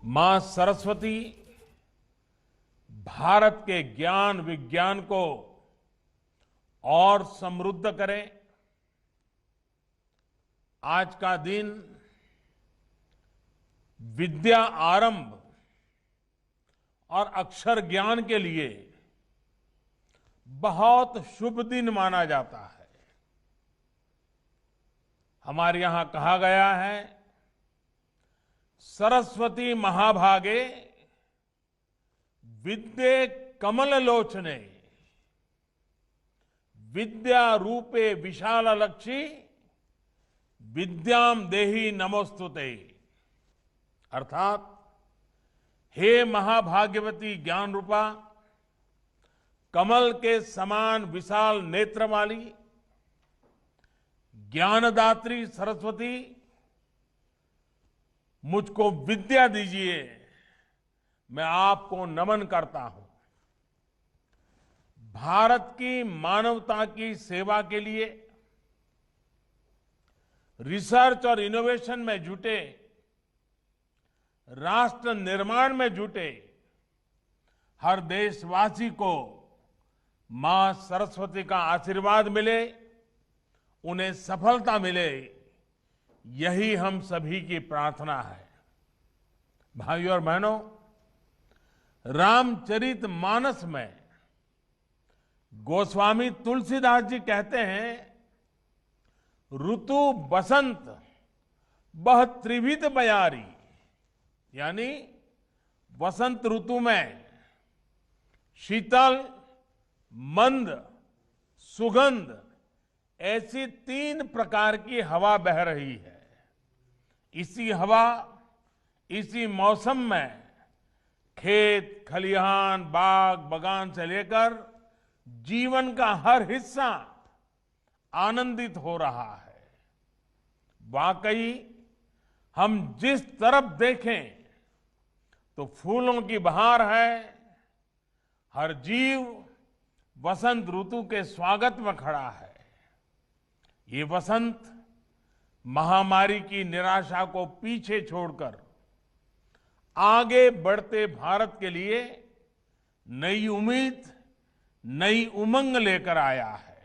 मां सरस्वती भारत के ज्ञान विज्ञान को और समृद्ध करें। आज का दिन विद्या आरंभ और अक्षर ज्ञान के लिए बहुत शुभ दिन माना जाता है। हमारे यहां कहा गया है, सरस्वती महाभागे विद्ये कमल लोचने विद्या रूपे विशाल लक्षी विद्याम देहि नमोस्तुते। अर्थात हे महाभाग्यवती ज्ञान रूपा, कमल के समान विशाल नेत्र वाली ज्ञानदात्री सरस्वती, मुझको विद्या दीजिए, मैं आपको नमन करता हूं। भारत की मानवता की सेवा के लिए रिसर्च और इनोवेशन में जुटे, राष्ट्र निर्माण में जुटे हर देशवासी को मां सरस्वती का आशीर्वाद मिले, उन्हें सफलता मिले, यही हम सभी की प्रार्थना है। भाइयों और बहनों, रामचरित मानस में गोस्वामी तुलसीदास जी कहते हैं, ऋतु बसंत बह त्रिविध बयारी, यानी वसंत ऋतु में शीतल, मंद, सुगंध ऐसी 3 प्रकार की हवा बह रही है। इसी हवा, इसी मौसम में खेत, खलिहान, बाग, बगान से लेकर जीवन का हर हिस्सा आनंदित हो रहा है। वाकई हम जिस तरफ देखें तो फूलों की बहार है। हर जीव वसंत ऋतु के स्वागत में खड़ा है। ये वसंत महामारी की निराशा को पीछे छोड़कर आगे बढ़ते भारत के लिए नई उम्मीद, नई उमंग लेकर आया है।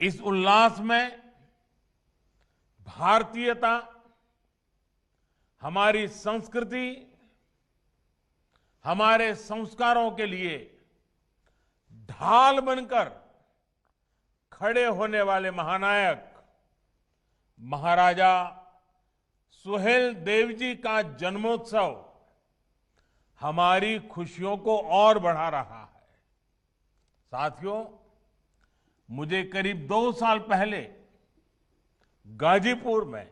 इस उल्लास में भारतीयता, हमारी संस्कृति, हमारे संस्कारों के लिए ढाल बनकर खड़े होने वाले महानायक महाराजा सुहेल देव जी का जन्मोत्सव हमारी खुशियों को और बढ़ा रहा है। साथियों, मुझे करीब 2 साल पहले गाजीपुर में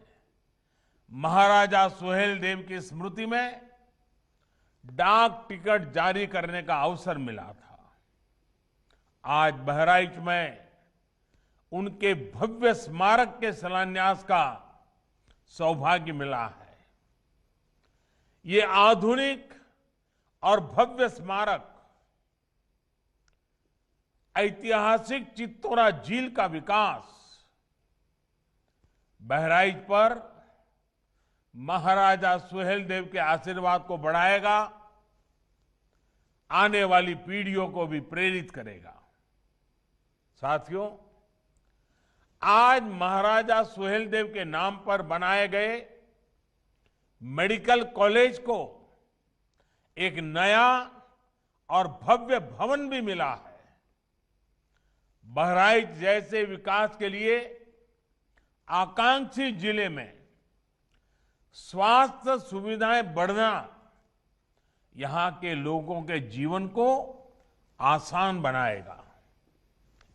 महाराजा सुहेल देव की स्मृति में डाक टिकट जारी करने का अवसर मिला था। आज बहराइच में उनके भव्य स्मारक के शिलान्यास का सौभाग्य मिला है। ये आधुनिक और भव्य स्मारक ऐतिहासिक चित्तौरा झील का विकास बहराइच पर महाराजा सुहेल देव के आशीर्वाद को बढ़ाएगा, आने वाली पीढ़ियों को भी प्रेरित करेगा। साथियों, आज महाराजा सुहेल देव के नाम पर बनाए गए मेडिकल कॉलेज को एक नया और भव्य भवन भी मिला है। बहराइच जैसे विकास के लिए आकांक्षी जिले में स्वास्थ्य सुविधाएं बढ़ना यहां के लोगों के जीवन को आसान बनाएगा।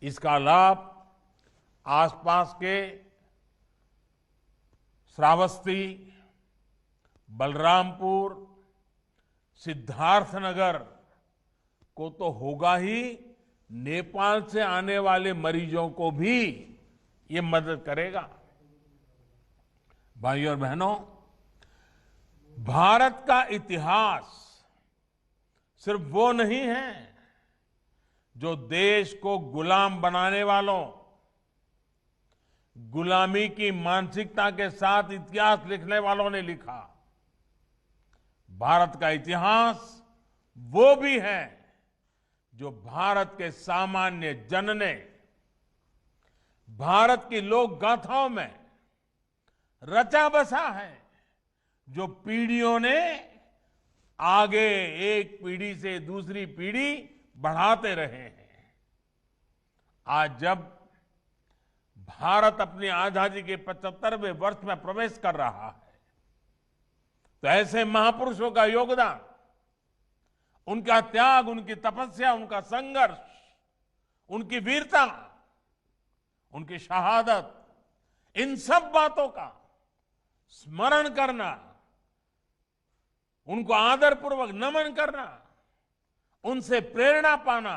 इसका लाभ आसपास के श्रावस्ती, बलरामपुर, सिद्धार्थनगर को तो होगा ही, नेपाल से आने वाले मरीजों को भी ये मदद करेगा। भाइयों और बहनों, भारत का इतिहास सिर्फ वो नहीं है जो देश को गुलाम बनाने वालों, गुलामी की मानसिकता के साथ इतिहास लिखने वालों ने लिखा। भारत का इतिहास वो भी है जो भारत के सामान्य जन ने भारत की लोक गाथाओं में रचा बसा है, जो पीढ़ियों ने आगे एक पीढ़ी से दूसरी पीढ़ी बढ़ाते रहे हैं। आज जब भारत अपनी आजादी के 75वें वर्ष में प्रवेश कर रहा है, तो ऐसे महापुरुषों का योगदान, उनका त्याग, उनकी तपस्या, उनका संघर्ष, उनकी वीरता, उनकी शहादत, इन सब बातों का स्मरण करना, उनको आदरपूर्वक नमन करना, उनसे प्रेरणा पाना,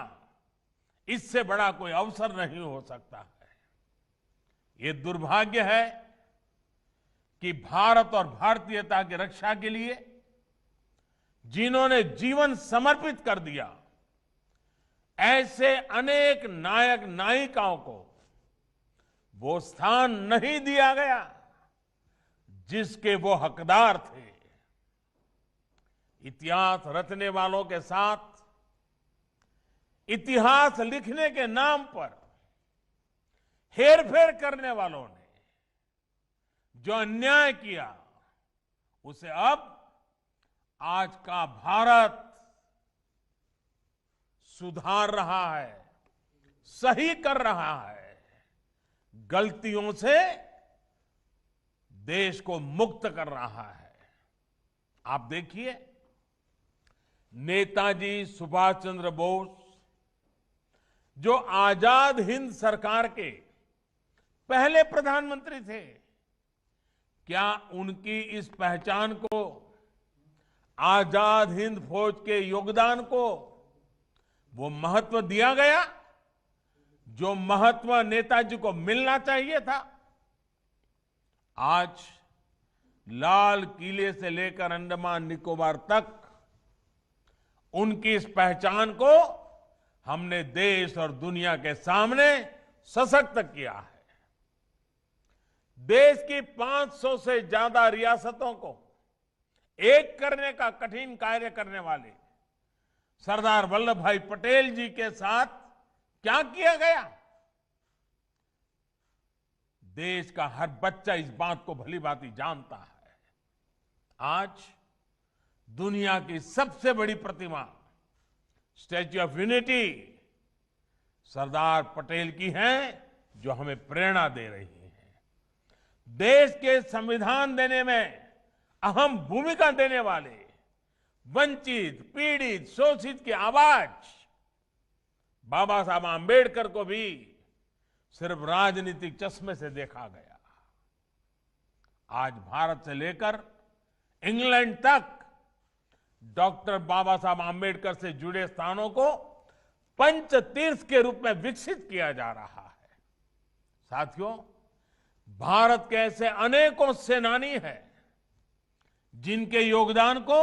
इससे बड़ा कोई अवसर नहीं हो सकता है। ये दुर्भाग्य है कि भारत और भारतीयता की रक्षा के लिए जिन्होंने जीवन समर्पित कर दिया, ऐसे अनेक नायक नायिकाओं को वो स्थान नहीं दिया गया जिसके वो हकदार थे। इतिहास रचने वालों के साथ इतिहास लिखने के नाम पर हेरफेर करने वालों ने जो अन्याय किया, उसे अब आज का भारत सुधार रहा है, सही कर रहा है, गलतियों से देश को मुक्त कर रहा है। आप देखिए, नेताजी सुभाष चंद्र बोस जो आजाद हिंद सरकार के पहले प्रधानमंत्री थे, क्या उनकी इस पहचान को, आजाद हिंद फौज के योगदान को वो महत्व दिया गया जो महत्व नेताजी को मिलना चाहिए था? आज लाल किले से लेकर अंडमान निकोबार तक उनकी इस पहचान को हमने देश और दुनिया के सामने सशक्त किया है। देश की 500 से ज्यादा रियासतों को एक करने का कठिन कार्य करने वाले सरदार वल्लभ भाई पटेल जी के साथ क्या किया गया? देश का हर बच्चा इस बात को भली भांति जानता है। आज दुनिया की सबसे बड़ी प्रतिमा statue of unity Sardar Patel की है, जो हमें प्रेरणा दे रही है। देश के संविधान देने में अहम भूमिका देने वाले वंचित, पीड़ित, शोषित की आवाज बाबा साहब आंबेडकर को भी सिर्फ राजनीतिक चश्मे से देखा गया। आज भारत से लेकर इंग्लैंड तक डॉक्टर बाबा साहब आंबेडकर से जुड़े स्थानों को पंच तीर्थ के रूप में विकसित किया जा रहा है। साथियों, भारत के ऐसे अनेकों सेनानी हैं जिनके योगदान को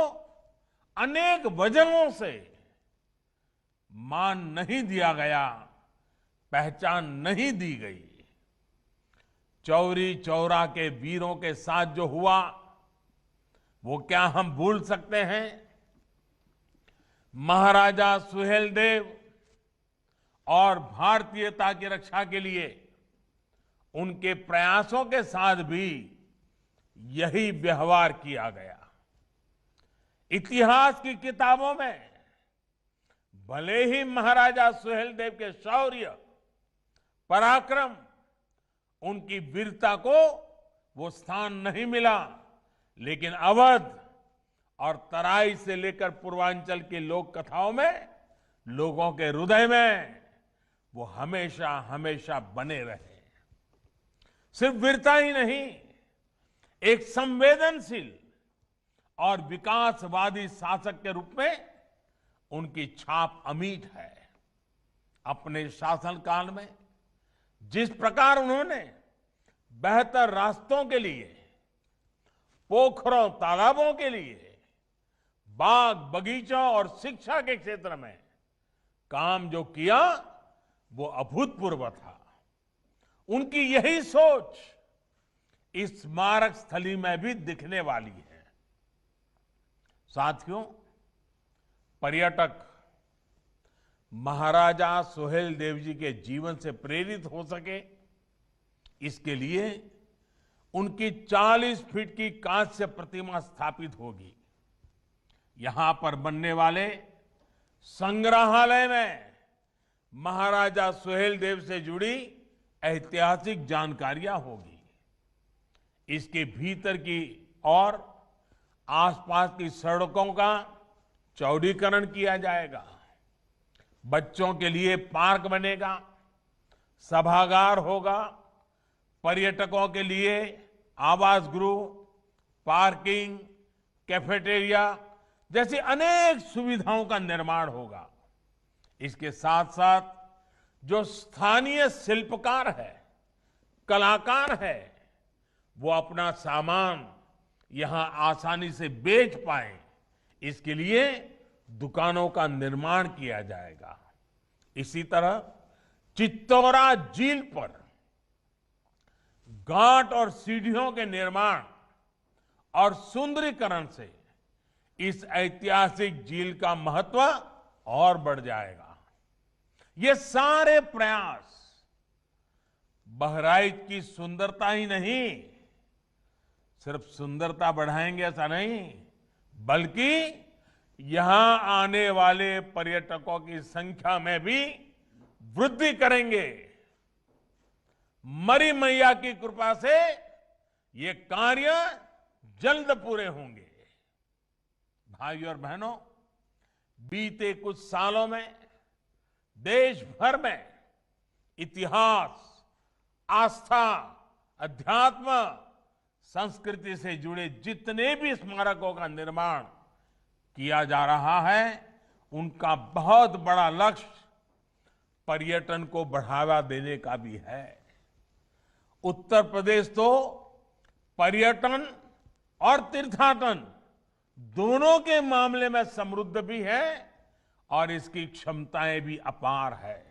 अनेक वजहों से मान नहीं दिया गया, पहचान नहीं दी गई। चौरी चौरा के वीरों के साथ जो हुआ, वो क्या हम भूल सकते हैं? महाराजा सुहेलदेव और भारतीयता की रक्षा के लिए उनके प्रयासों के साथ भी यही व्यवहार किया गया। इतिहास की किताबों में भले ही महाराजा सुहेलदेव के शौर्य, पराक्रम, उनकी वीरता को वो स्थान नहीं मिला, लेकिन अवध और तराई से लेकर पूर्वांचल की लोक कथाओं में लोगों के हृदय में वो हमेशा हमेशा बने रहे। सिर्फ वीरता ही नहीं, एक संवेदनशील और विकासवादी शासक के रूप में उनकी छाप अमिट है। अपने शासनकाल में जिस प्रकार उन्होंने बेहतर रास्तों के लिए, पोखरों तालाबों के लिए, बाग बगीचों और शिक्षा के क्षेत्र में काम जो किया, वो अभूतपूर्व था। उनकी यही सोच इस स्मारक स्थली में भी दिखने वाली है। साथियों, पर्यटक महाराजा सुहेलदेव जी के जीवन से प्रेरित हो सके, इसके लिए उनकी 40 फीट की कांस्य प्रतिमा स्थापित होगी। यहां पर बनने वाले संग्रहालय में महाराजा सुहेलदेव से जुड़ी ऐतिहासिक जानकारियां होगी। इसके भीतर की और आसपास की सड़कों का चौड़ीकरण किया जाएगा। बच्चों के लिए पार्क बनेगा, सभागार होगा, पर्यटकों के लिए आवास गृह, पार्किंग, कैफेटेरिया जैसी अनेक सुविधाओं का निर्माण होगा। इसके साथ साथ जो स्थानीय शिल्पकार है, कलाकार है, वो अपना सामान यहां आसानी से बेच पाए, इसके लिए दुकानों का निर्माण किया जाएगा। इसी तरह चित्तौरा झील पर घाट और सीढ़ियों के निर्माण और सुंदरीकरण से इस ऐतिहासिक झील का महत्व और बढ़ जाएगा। ये सारे प्रयास बहराइच की सुंदरता ही नहीं, सिर्फ सुंदरता बढ़ाएंगे ऐसा नहीं, बल्कि यहां आने वाले पर्यटकों की संख्या में भी वृद्धि करेंगे। मरी मैया की कृपा से ये कार्य जल्द पूरे होंगे। भाइयों और बहनों, बीते कुछ सालों में देश भर में इतिहास, आस्था, अध्यात्म, संस्कृति से जुड़े जितने भी स्मारकों का निर्माण किया जा रहा है, उनका बहुत बड़ा लक्ष्य पर्यटन को बढ़ावा देने का भी है। उत्तर प्रदेश तो पर्यटन और तीर्थाटन दोनों के मामले में समृद्ध भी है और इसकी क्षमताएं भी अपार है।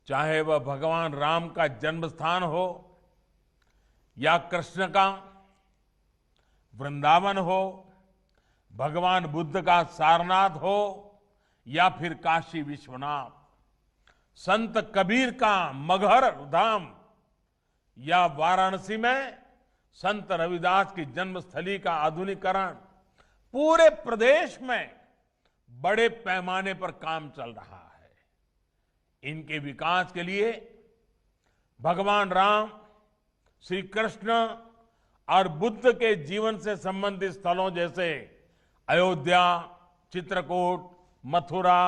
चाहे वह भगवान राम का जन्म स्थान हो या कृष्ण का वृंदावन हो, भगवान बुद्ध का सारनाथ हो या फिर काशी विश्वनाथ, संत कबीर का मगहर धाम या वाराणसी में संत रविदास की जन्मस्थली का आधुनिकीकरण, पूरे प्रदेश में बड़े पैमाने पर काम चल रहा है। इनके विकास के लिए भगवान राम, श्री कृष्ण और बुद्ध के जीवन से संबंधित स्थलों जैसे अयोध्या, चित्रकूट, मथुरा,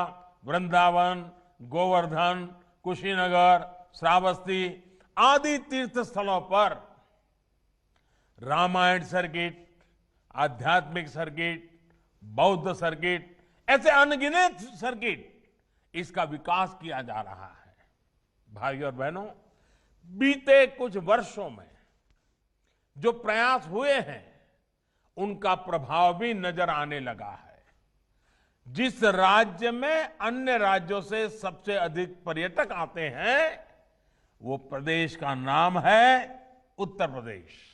वृंदावन, गोवर्धन, कुशीनगर, श्रावस्ती आदि तीर्थ स्थलों पर रामायण सर्किट, आध्यात्मिक सर्किट, बौद्ध सर्किट, ऐसे अनगिनत सर्किट, इसका विकास किया जा रहा है। भाइयों और बहनों, बीते कुछ वर्षों में जो प्रयास हुए हैं, उनका प्रभाव भी नजर आने लगा है। जिस राज्य में अन्य राज्यों से सबसे अधिक पर्यटक आते हैं, वो प्रदेश का नाम है उत्तर प्रदेश।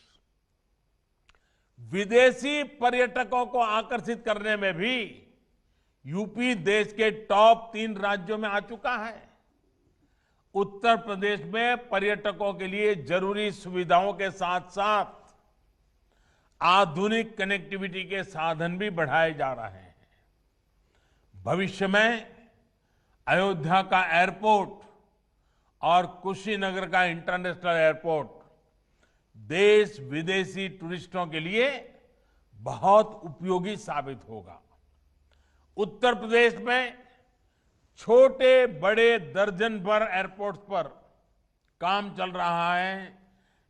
विदेशी पर्यटकों को आकर्षित करने में भी यूपी देश के टॉप 3 राज्यों में आ चुका है। उत्तर प्रदेश में पर्यटकों के लिए जरूरी सुविधाओं के साथ साथ आधुनिक कनेक्टिविटी के साधन भी बढ़ाए जा रहे हैं। भविष्य में अयोध्या का एयरपोर्ट और कुशीनगर का इंटरनेशनल एयरपोर्ट देश विदेशी टूरिस्टों के लिए बहुत उपयोगी साबित होगा। उत्तर प्रदेश में छोटे बड़े दर्जन भर एयरपोर्ट्स पर काम चल रहा है,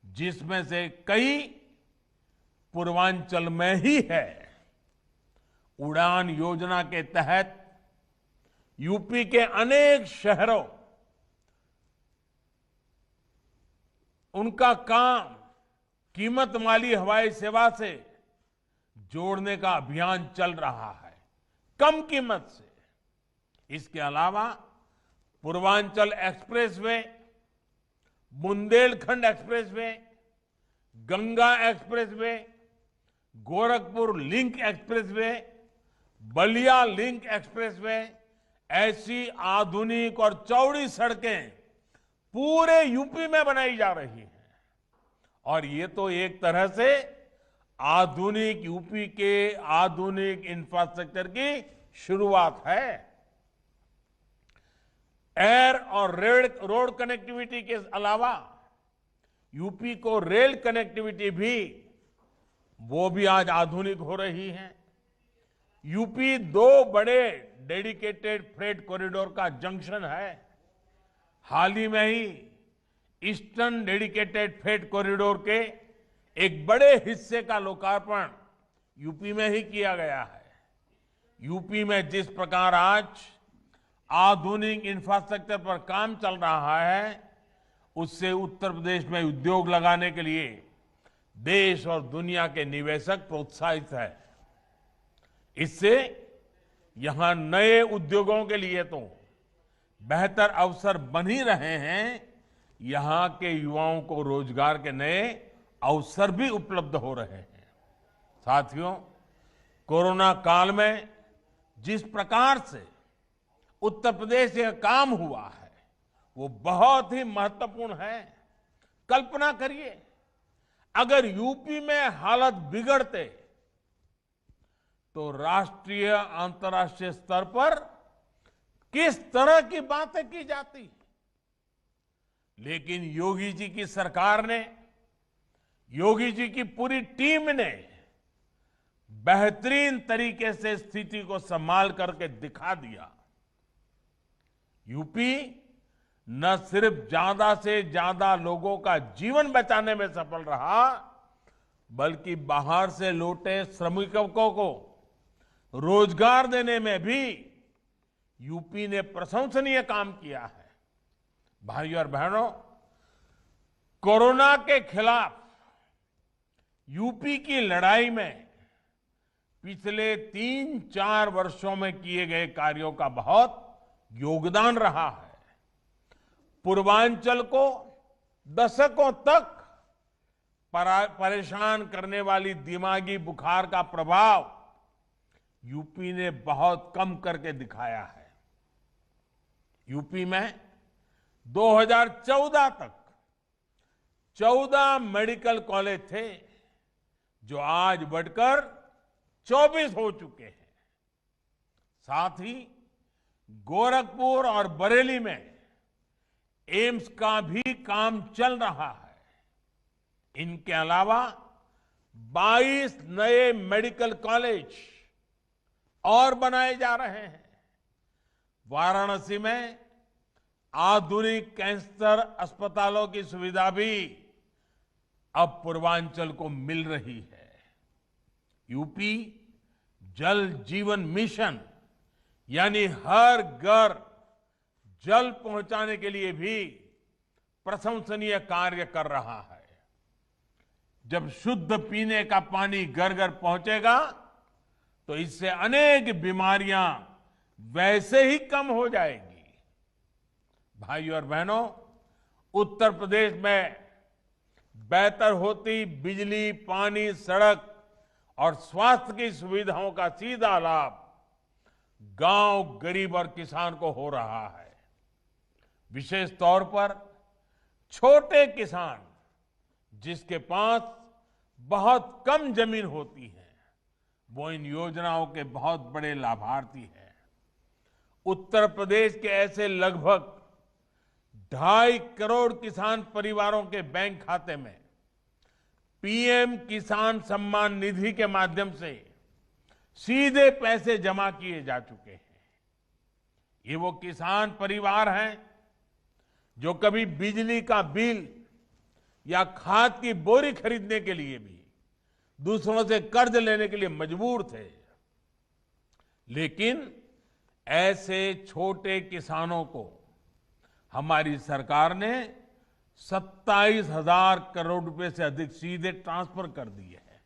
जिसमें से कई पूर्वांचल में ही है। उड़ान योजना के तहत यूपी के अनेक शहरों उनका काम कीमत वाली हवाई सेवा से जोड़ने का अभियान चल रहा है, कम कीमत से। इसके अलावा Purvanchal expressway, Bundelkhand expressway, Ganga expressway, Gorakhpur link expressway, Ballia link expressway, ऐसी आधुनिक और चौड़ी सड़कें पूरे यूपी में बनाई जा रही हैं। और ये तो एक तरह से आधुनिक यूपी के आधुनिक इंफ्रास्ट्रक्चर की शुरुआत है। एयर और रोड कनेक्टिविटी के अलावा यूपी को रेल कनेक्टिविटी भी आज आधुनिक हो रही है। यूपी 2 बड़े डेडिकेटेड फ्रेट कॉरिडोर का जंक्शन है। हाल ही में ही ईस्टर्न डेडिकेटेड फ्रेट कॉरिडोर के एक बड़े हिस्से का लोकार्पण यूपी में ही किया गया है। यूपी में जिस प्रकार आज आधुनिक इंफ्रास्ट्रक्चर पर काम चल रहा है, उससे उत्तर प्रदेश में उद्योग लगाने के लिए देश और दुनिया के निवेशक प्रोत्साहित है। इससे यहां नए उद्योगों के लिए तो बेहतर अवसर बन ही रहे हैं, यहां के युवाओं को रोजगार के नए अवसर भी उपलब्ध हो रहे हैं। साथियों, कोरोना काल में जिस प्रकार से उत्तर प्रदेश से काम हुआ है, वो बहुत ही महत्वपूर्ण है। कल्पना करिए, अगर यूपी में हालत बिगड़ते तो राष्ट्रीय अंतर्राष्ट्रीय स्तर पर किस तरह की बातें की जाती। लेकिन योगी जी की सरकार ने, योगी जी की पूरी टीम ने बेहतरीन तरीके से स्थिति को संभाल करके दिखा दिया। यूपी न सिर्फ ज्यादा से ज्यादा लोगों का जीवन बचाने में सफल रहा, बल्कि बाहर से लौटे श्रमिकों को रोजगार देने में भी यूपी ने प्रशंसनीय काम किया है। भाइयों और बहनों, कोरोना के खिलाफ यूपी की लड़ाई में पिछले 3-4 वर्षों में किए गए कार्यों का बहुत योगदान रहा है। पूर्वांचल को दशकों तक परेशान करने वाली दिमागी बुखार का प्रभाव यूपी ने बहुत कम करके दिखाया है। यूपी में 2014 तक 14 मेडिकल कॉलेज थे, जो आज बढ़कर 24 हो चुके हैं। साथ ही गोरखपुर और बरेली में एम्स का भी काम चल रहा है। इनके अलावा 22 नए मेडिकल कॉलेज और बनाए जा रहे हैं। वाराणसी में आधुनिक कैंसर अस्पतालों की सुविधा भी अब पूर्वांचल को मिल रही है। यूपी जल जीवन मिशन यानी हर घर जल पहुंचाने के लिए भी प्रशंसनीय कार्य कर रहा है। जब शुद्ध पीने का पानी घर घर पहुंचेगा तो इससे अनेक बीमारियां वैसे ही कम हो जाएगी। भाइयों और बहनों, उत्तर प्रदेश में बेहतर होती बिजली, पानी, सड़क और स्वास्थ्य की सुविधाओं का सीधा लाभ गांव, गरीब और किसान को हो रहा है। विशेष तौर पर छोटे किसान, जिसके पास बहुत कम जमीन होती है, वो इन योजनाओं के बहुत बड़े लाभार्थी हैं। उत्तर प्रदेश के ऐसे लगभग 2.5 करोड़ किसान परिवारों के बैंक खाते में पीएम किसान सम्मान निधि के माध्यम से सीधे पैसे जमा किए जा चुके हैं। ये वो किसान परिवार हैं जो कभी बिजली का बिल या खाद की बोरी खरीदने के लिए भी दूसरों से कर्ज लेने के लिए मजबूर थे। लेकिन ऐसे छोटे किसानों को हमारी सरकार ने 27,000 करोड़ रुपए से अधिक सीधे ट्रांसफर कर दिए हैं,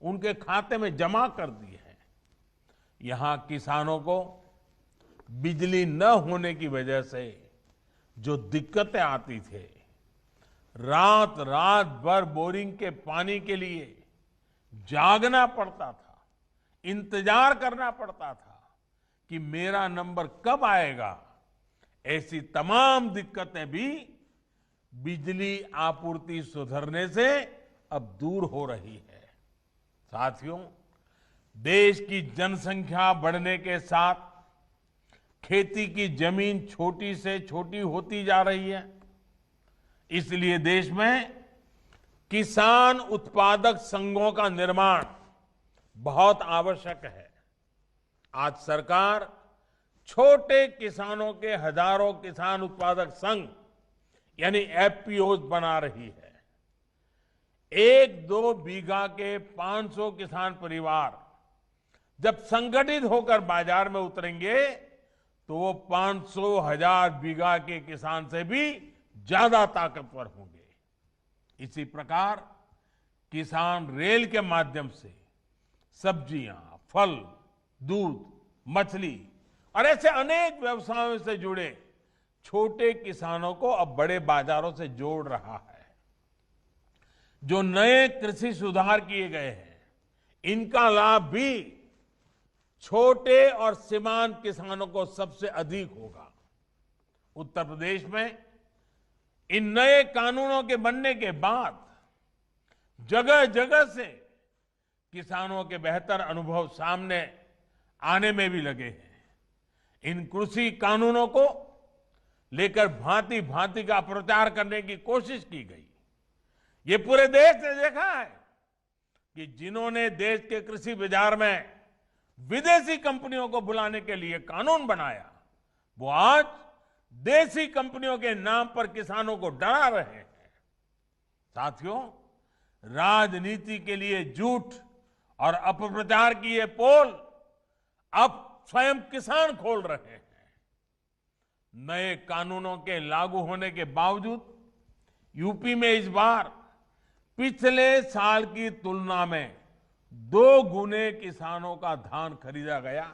उनके खाते में जमा कर दिए हैं। यहां किसानों को बिजली न होने की वजह से जो दिक्कतें आती थे, रात रात भर बोरिंग के पानी के लिए जागना पड़ता था, इंतजार करना पड़ता था कि मेरा नंबर कब आएगा। ऐसी तमाम दिक्कतें भी बिजली आपूर्ति सुधरने से अब दूर हो रही है। साथियों, देश की जनसंख्या बढ़ने के साथ खेती की जमीन छोटी से छोटी होती जा रही है। इसलिए देश में किसान उत्पादक संघों का निर्माण बहुत आवश्यक है। आज सरकार छोटे किसानों के हजारों किसान उत्पादक संघ यानी एफपीओ बना रही है। 1-2 बीघा के 500 किसान परिवार जब संगठित होकर बाजार में उतरेंगे तो वो 500,000 बीघा के किसान से भी ज्यादा ताकतवर होंगे। इसी प्रकार किसान रेल के माध्यम से सब्जियां, फल, दूध, मछली और ऐसे अनेक व्यवसायों से जुड़े छोटे किसानों को अब बड़े बाजारों से जोड़ रहा है। जो नए कृषि सुधार किए गए हैं, इनका लाभ भी छोटे और सीमांत किसानों को सबसे अधिक होगा। उत्तर प्रदेश में इन नए कानूनों के बनने के बाद जगह जगह से किसानों के बेहतर अनुभव सामने आने में भी लगे हैं। इन कृषि कानूनों को लेकर भांति भांति का प्रचार करने की कोशिश की गई। ये पूरे देश ने देखा है कि जिन्होंने देश के कृषि बाजार में विदेशी कंपनियों को बुलाने के लिए कानून बनाया, वो आज देसी कंपनियों के नाम पर किसानों को डरा रहे हैं। साथियों, राजनीति के लिए झूठ और अपप्रचार की ये पोल अब स्वयं किसान खोल रहे हैं। नए कानूनों के लागू होने के बावजूद यूपी में इस बार पिछले साल की तुलना में 2 गुने किसानों का धान खरीदा गया।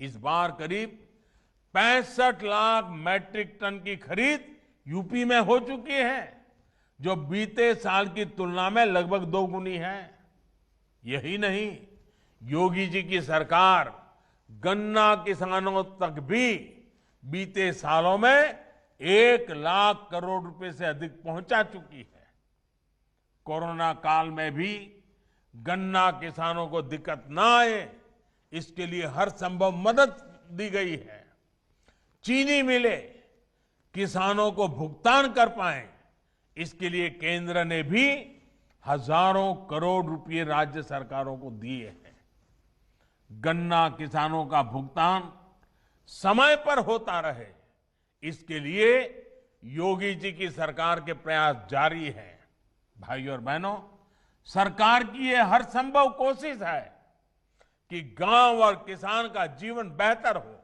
इस बार करीब 65 लाख मैट्रिक टन की खरीद यूपी में हो चुकी है, जो बीते साल की तुलना में लगभग 2 गुनी है। यही नहीं, योगी जी की सरकार गन्ना किसानों तक भी बीते सालों में 1 लाख करोड़ रुपए से अधिक पहुंचा चुकी है। कोरोना काल में भी गन्ना किसानों को दिक्कत ना आए, इसके लिए हर संभव मदद दी गई है। चीनी मिलें किसानों को भुगतान कर पाए, इसके लिए केंद्र ने भी हजारों करोड़ रुपए राज्य सरकारों को दिए हैं। गन्ना किसानों का भुगतान समय पर होता रहे, इसके लिए योगी जी की सरकार के प्रयास जारी हैं। भाइयों और बहनों, सरकार की ये हर संभव कोशिश है कि गांव और किसान का जीवन बेहतर हो।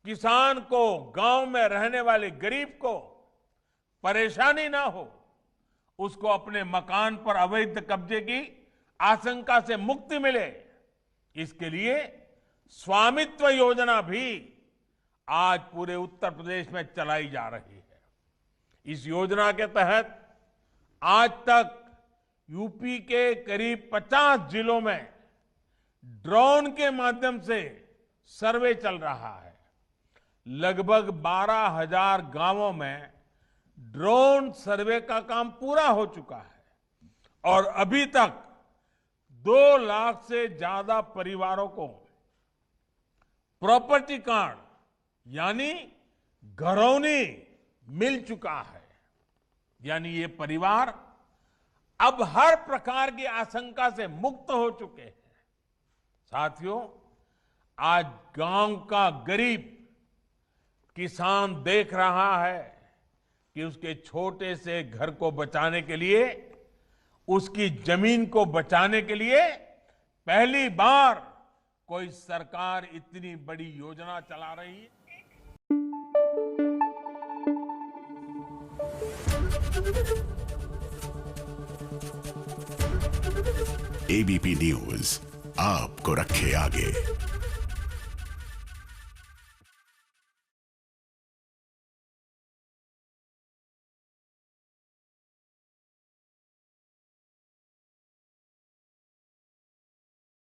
किसान को, गांव में रहने वाले गरीब को परेशानी ना हो, उसको अपने मकान पर अवैध कब्जे की आशंका से मुक्ति मिले, इसके लिए स्वामित्व योजना भी आज पूरे उत्तर प्रदेश में चलाई जा रही है। इस योजना के तहत आज तक यूपी के करीब 50 जिलों में ड्रोन के माध्यम से सर्वे चल रहा है। लगभग 12,000 गांवों में ड्रोन सर्वे का काम पूरा हो चुका है और अभी तक 2 लाख से ज्यादा परिवारों को प्रॉपर्टी कार्ड यानी घरौनी मिल चुका है। यानी ये परिवार अब हर प्रकार की आशंका से मुक्त हो चुके हैं। साथियों, आज गांव का गरीब किसान देख रहा है कि उसके छोटे से घर को बचाने के लिए, उसकी जमीन को बचाने के लिए पहली बार कोई सरकार इतनी बड़ी योजना चला रही है। एबीपी न्यूज आपको रखे आगे।